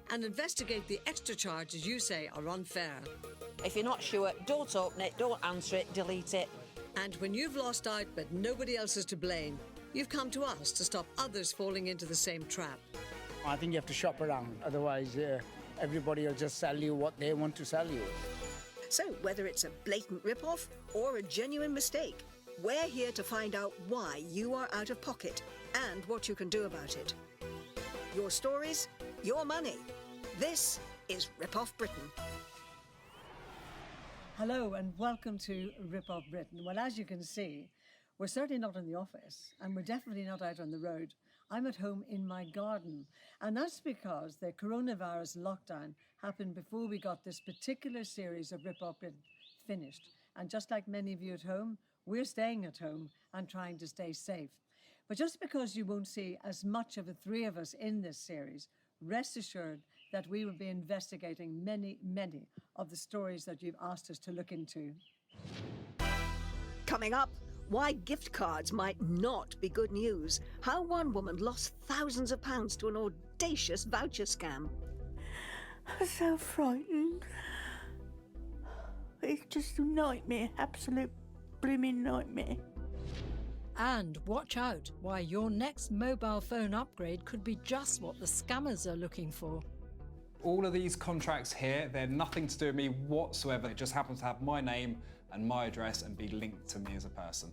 and investigate the extra charges you say are unfair. If you're not sure, don't open it, don't answer it, delete it. And when you've lost out but nobody else is to blame, you've come to us to stop others falling into the same trap. I think you have to shop around, otherwise everybody will just sell you what they want to sell you. So whether it's a blatant rip-off or a genuine mistake, we're here to find out why you are out of pocket and what you can do about it. Your stories, your money. This is Rip Off Britain. Hello and welcome to Rip Off Britain. Well, as you can see, we're certainly not in the office and we're definitely not out on the road. I'm at home in my garden, and that's because the coronavirus lockdown happened before we got this particular series of Rip Off Britain finished. And just like many of you at home, we're staying at home and trying to stay safe. But just because you won't see as much of the three of us in this series, rest assured that we will be investigating many of the stories that you've asked us to look into. Coming up, why gift cards might not be good news. How one woman lost thousands of pounds to an audacious voucher scam. I'm so frightened. It's just a nightmare, absolute blooming nightmare. And watch out, why your next mobile phone upgrade could be just what the scammers are looking for. All of these contracts here, they're nothing to do with me whatsoever. It just happens to have my name and my address and be linked to me as a person.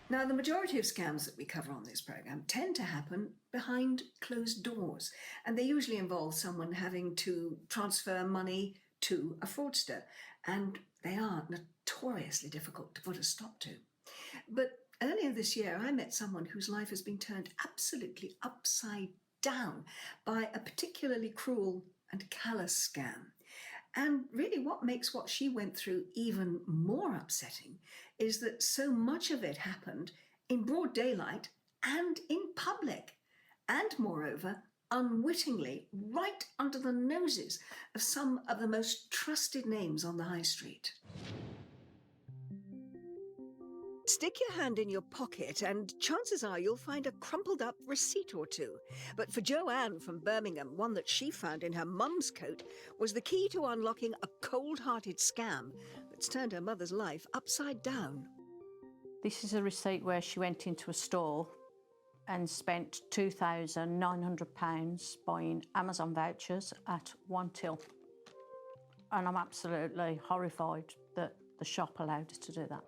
Now, the majority of scams that we cover on this programme tend to happen behind closed doors, and they usually involve someone having to transfer money to a fraudster, and they are notoriously difficult to put a stop to. But earlier this year, I met someone whose life has been turned absolutely upside down by a particularly cruel and callous scam. And really what makes what she went through even more upsetting is that so much of it happened in broad daylight and in public, and moreover, unwittingly, right under the noses of some of the most trusted names on the high street. Stick your hand in your pocket and chances are you'll find a crumpled up receipt or two. But for Joanne from Birmingham, one that she found in her mum's coat was the key to unlocking a cold-hearted scam that's turned her mother's life upside down. This is a receipt where she went into a store and spent £2,900 buying Amazon vouchers at 1 till. And I'm absolutely horrified that the shop allowed us to do that.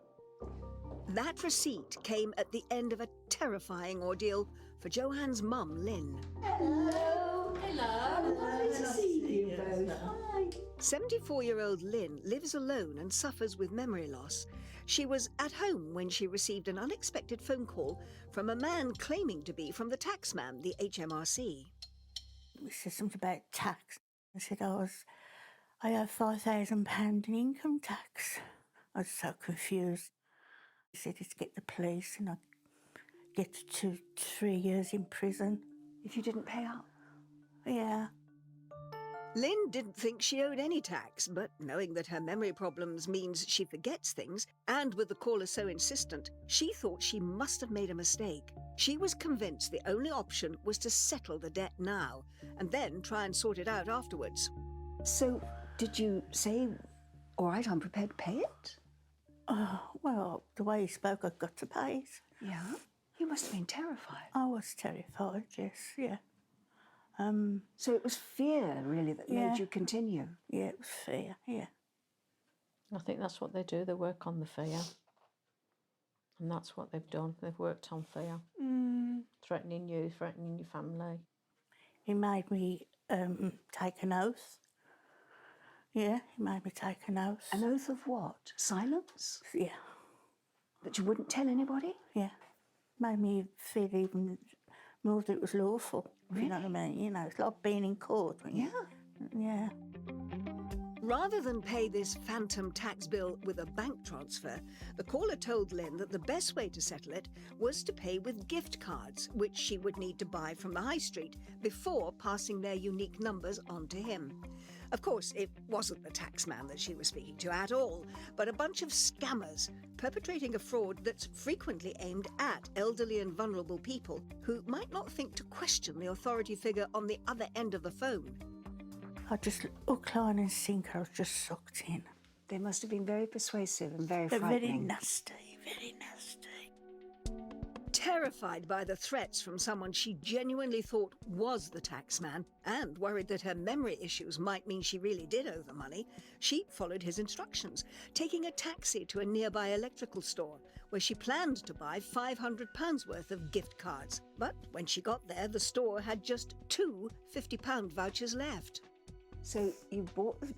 That receipt came at the end of a terrifying ordeal for Joanne's mum, Lynn. Hello. Nice to see you both. Hi. 74-year-old Lynn lives alone and suffers with memory loss. She was at home when she received an unexpected phone call from a man claiming to be from the taxman, the HMRC. He said something about tax. I said I have £5,000 in income tax. I was so confused. He said he'd get the police and I'd get 2 to 3 years in prison. If you didn't pay up? Yeah. Lynn didn't think she owed any tax, but knowing that her memory problems means she forgets things, and with the caller so insistent, she thought she must have made a mistake. She was convinced the only option was to settle the debt now, and then try and sort it out afterwards. So, did you say, all right, I'm prepared to pay it? Oh, well, the way he spoke, I've got to pay it. Yeah? You must have been terrified. I was terrified, yes, yeah. So it was fear, really, that made you continue? Yeah, it was fear, yeah. I think that's what they do, they work on the fear. And that's what they've done, they've worked on fear. Threatening you, threatening your family. He made me take an oath. Yeah, he made me take an oath. An oath of what? Silence? Yeah. That you wouldn't tell anybody? Yeah. Made me feel even more that it was lawful, if you know what I mean. You know, it's like being in court. Yeah. Yeah. Rather than pay this phantom tax bill with a bank transfer, the caller told Lynn that the best way to settle it was to pay with gift cards, which she would need to buy from the high street before passing their unique numbers on to him. Of course, it wasn't the taxman that she was speaking to at all, but a bunch of scammers perpetrating a fraud that's frequently aimed at elderly and vulnerable people who might not think to question the authority figure on the other end of the phone. I just hook, line and sinker, I was just sucked in. They must have been very persuasive and very They're frightening. very nasty, very nasty. Terrified by the threats from someone she genuinely thought was the taxman, and worried that her memory issues might mean she really did owe the money, she followed his instructions, taking a taxi to a nearby electrical store, where she planned to buy £500 worth of gift cards. But when she got there, the store had just two £50 vouchers left. So you bought the